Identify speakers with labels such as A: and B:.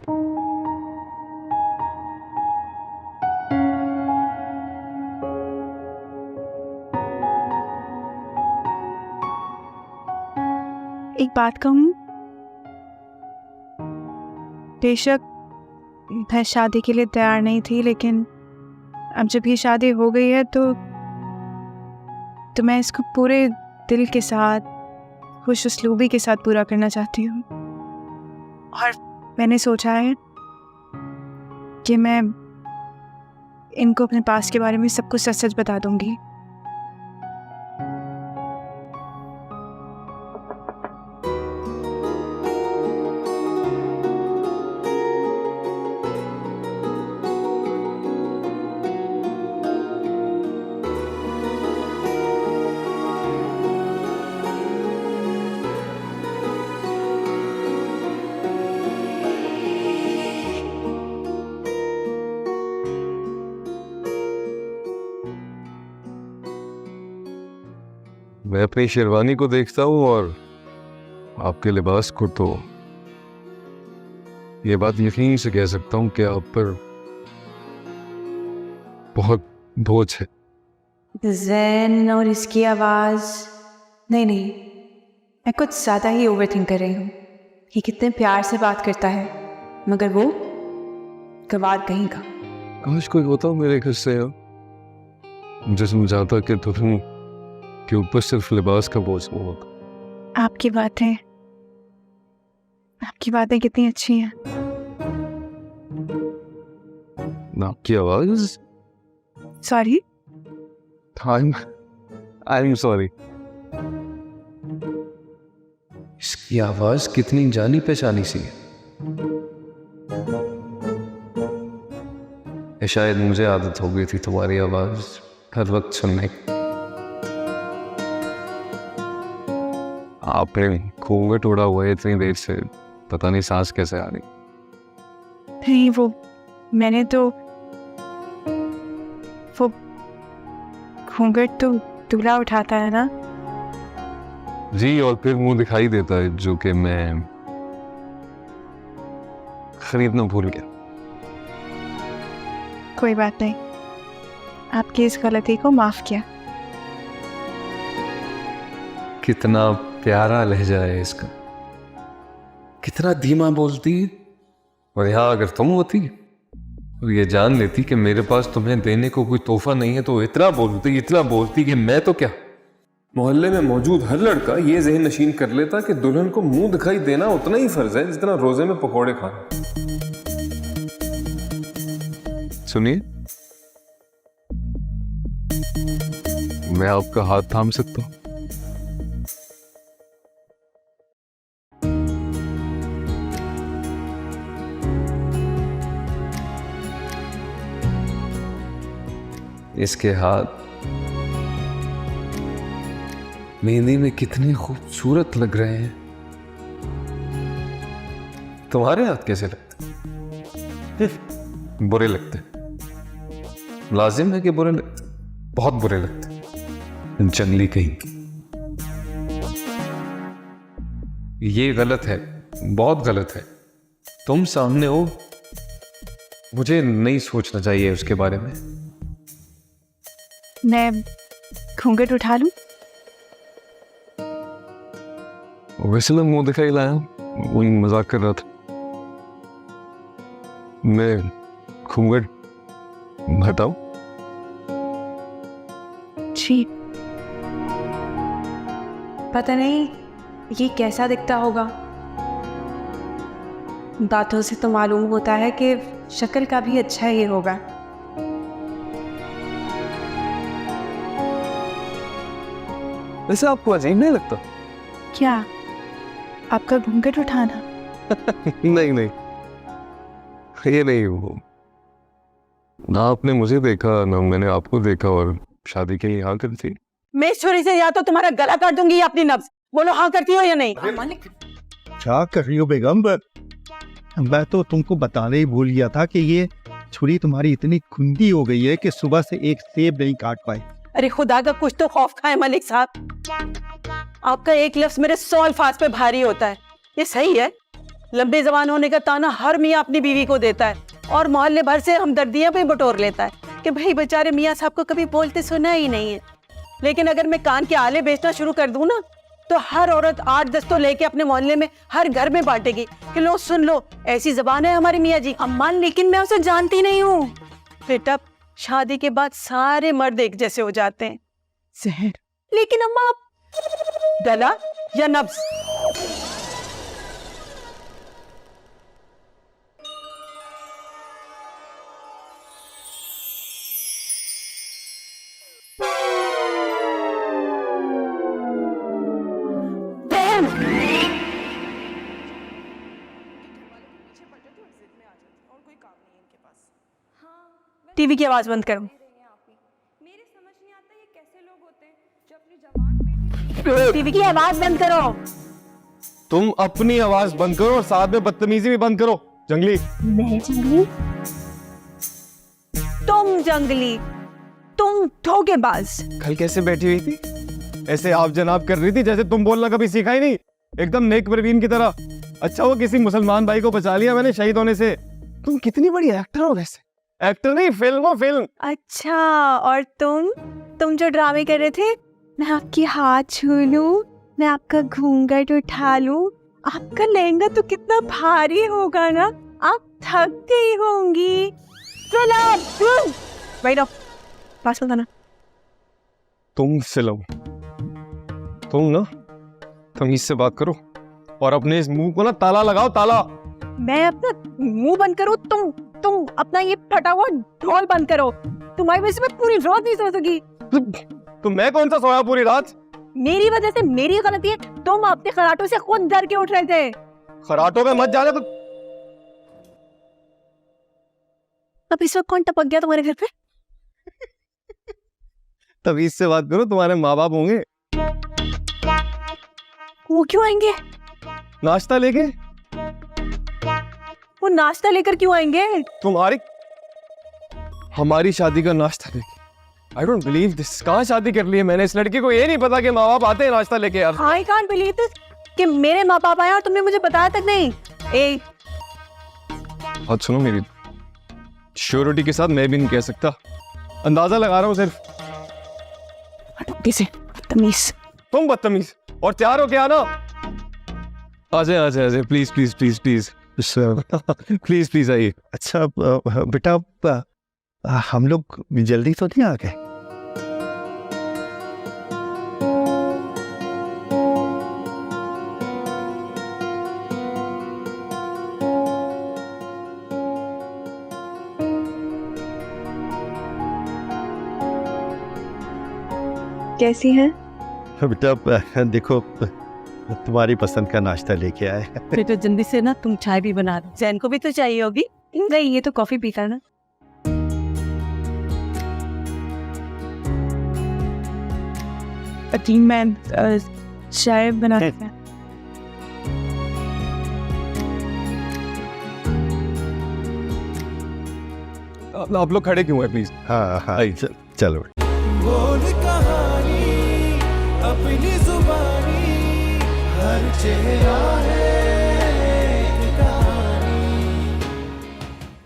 A: एक बात कहूँ, बेशक मैं शादी के लिए तैयार नहीं थी, लेकिन अब जब ये शादी हो गई है तो मैं इसको पूरे दिल के साथ, खुश उसलूबी के साथ पूरा करना चाहती हूँ। और मैंने सोचा है कि मैं इनको अपने पास के बारे में सब कुछ सच सच बता दूंगी।
B: मैं अपनी शेरवानी को देखता हूँ और आपके लिबास को, तो ये बात यकीन से कह सकता हूँ कि आप पर बहुत बोझ है।
A: ज़ैन और इसकी आवाज़, नहीं, मैं कुछ ज़्यादा ही ओवर थिंक कर रही हूँ। ये कितने प्यार से बात करता है, मगर वो गवार कहीं का।
B: काश कोई होता मेरे घर से मुझे समझाता कि तुम के ऊपर सिर्फ लिबास का बोझ नहीं होता।
A: आपकी बातें कितनी अच्छी हैं।
B: आपकी आवाज,
A: सॉरी,
B: आई एम सॉरी।
C: इसकी आवाज कितनी जानी पहचानी सी है। शायद मुझे आदत हो गई थी तुम्हारी आवाज हर वक्त सुनने की।
B: आपने घूंघट उड़ा हुआ है इतनी देर से, पता नहीं सांस कैसे आ रही।
A: नहीं, वो मैंने तो वो घूंघट तो दूल्हा उठाता है ना
B: जी, और फिर मुंह दिखाई देता है, जो कि मैं खरीदना भूल गया।
A: कोई बात नहीं, आपकी इस गलती को माफ किया।
C: कितना प्यारा लहजा है इसका, कितना धीमा बोलती। और यहाँ अगर तुम होती और ये जान लेती कि मेरे पास तुम्हें देने को कोई तोहफा नहीं है, तो इतना बोलती कि मैं तो क्या, मोहल्ले में मौजूद हर लड़का ये ज़हन नशीन कर लेता कि दुल्हन को मुंह दिखाई देना उतना ही फर्ज है जितना रोजे में पकोड़े खाना।
B: सुनिए, मैं आपका हाथ थाम सकता हूँ?
C: इसके हाथ मेहंदी में कितने खूबसूरत लग रहे हैं। तुम्हारे हाथ कैसे लगते? बुरे लगते। लाजिम है कि बुरे लगते, बहुत बुरे लगते। जंगली कहीं। ये गलत है, बहुत गलत है। तुम सामने हो, मुझे नहीं सोचना चाहिए उसके बारे में।
A: मैं घूंघट उठा लूं?
B: वैसे मैं मुंह दिखाई लाया, वही मजाक कर रहा था। मैं घूंघट हटाऊं?
A: जी, पता नहीं ये कैसा दिखता होगा। बातों से तो मालूम होता है कि शक्ल का भी अच्छा ही होगा।
B: वैसे आपको अजीब नहीं लगता?
A: क्या आपका घूंघट उठाना?
B: नहीं, ये नहीं हो। ना आपने मुझे देखा, ना मैंने आपको देखा, और शादी के लिए हाँ कर दी।
D: मैं इस छुरी से या तो तुम्हारा गला काट दूंगी या अपनी नब्ज। बोलो हाँ करती हो या नहीं?
E: क्या कर रही हो बेगम? मैं तो तुमको बताने ही भूल गया था कि ये छुरी तुम्हारी इतनी खुंदी हो गई है कि सुबह से एक सेब नहीं काट पाए।
D: अरे खुदा का कुछ तो खौफ खाए मलिक साहब। आपका एक लफ्ज मेरे 100 अल्फाज पे भारी होता है। ये सही है? लंबे जबान होने का ताना हर मियाँ अपनी बीवी को देता है और मोहल्ले भर से हमदर्दियां भी बटोर लेता है कि भाई बेचारे मियाँ साहब को कभी बोलते सुना ही नहीं है। लेकिन अगर मैं कान के आले बेचना शुरू कर दूं ना, तो हर औरत 8-10 तो लेके अपने मोहल्ले में हर घर में बांटेगी कि लो सुन लो, ऐसी जबान है हमारी मियाँ जी।
A: अम्मा लेकिन मैं उसे जानती नहीं हूँ।
D: बेटा शादी के बाद सारे मर्द एक जैसे हो जाते हैं।
A: जहर।
D: लेकिन अम्मा आप गला या नब्ज? टीवी की आवाज बंद करो। टीवी की आवाज बंद करो।
B: तुम अपनी आवाज बंद करो और साथ में बदतमीजी भी बंद करो। जंगली।
A: मैं जंगली?
D: तुम जंगली,
A: तुम धोखेबाज।
B: कल कैसे बैठी हुई थी? ऐसे आप जनाब कर रही थी जैसे तुम बोलना कभी सीखा ही नहीं, एकदम नेक परवीन की तरह। अच्छा वो किसी मुसलमान भाई को बचा लिया मैंने शहीद होने से। तुम कितनी बड़ी एक्टर हो वैसे। एक्टर नहीं, फिल्म हो फिल्म।
A: अच्छा, और तुम जो ड्रामे कर रहे थे, मैं आपके हाथ छू लूं, मैं आपका घूंघट उठा लूं, आपका लहंगा तो कितना भारी होगा ना, आप थक गई होंगी। बैठो, पास में ना।
B: तुम फिल्म, तुम ना तमीज से बात करो और अपने इस मुंह को ना ताला लगाओ, ताला।
A: मैं अपना मुंह बंद करूं, तुम अपना ये फटा हुआ ढोल बंद करो। तुम्हारी वजह से मैं पूरी रात नहीं सो सकी।
B: तो मैं कौन सा सोया पूरी रात?
A: मेरी वजह से मेरी गलती है। तुम अपने खराटों से खुद डर के उठ रहे थे।
B: खराटों में मत जाने तो।
A: अब इस वक्त कौन टपक गया तुम्हारे घर पे?
B: तमीज से बात करो, तुम्हारे माँ बाप होंगे।
A: वो क्यों आएंगे?
B: नाश्ता लेके।
A: वो नाश्ता लेकर क्यों आएंगे?
B: हमारी शादी का नाश्ता लेके। I don't believe this। कहाँ शादी कर ली है मैंने? इस लड़की को ये नहीं पता कि माँ बाप आते हैं नाश्ता लेके यार।
A: I can't believe this कि मेरे माँ बाप आए और तुमने मुझे बताया तक नहीं।
B: बात सुनो मेरी, श्योरिटी के साथ मैं भी नहीं कह सकता, अंदाजा लगा रहा हूँ सिर्फ।
A: किसे? बदतमीज।
B: तुम बदतमीज और तैयार हो क्या ना? आजे please please please please please please आइए।
E: अच्छा बेटा, हम लोग जल्दी तो नहीं आ गए?
A: कैसी हैं?
E: बेटा देखो, तुम्हारी पसंद का नाश्ता लेके आए।
D: बेटा जल्दी से ना तुम चाय भी बना दो, जैन को भी तो चाहिए होगी।
A: नहीं, ये तो कॉफी पीता है ना। मैं चाय बना देता है।
B: आप लोग खड़े क्यों हैं प्लीज?
E: हाँ चलो।
F: बोल कहानी अपनी जुबानी, हर चेहरा है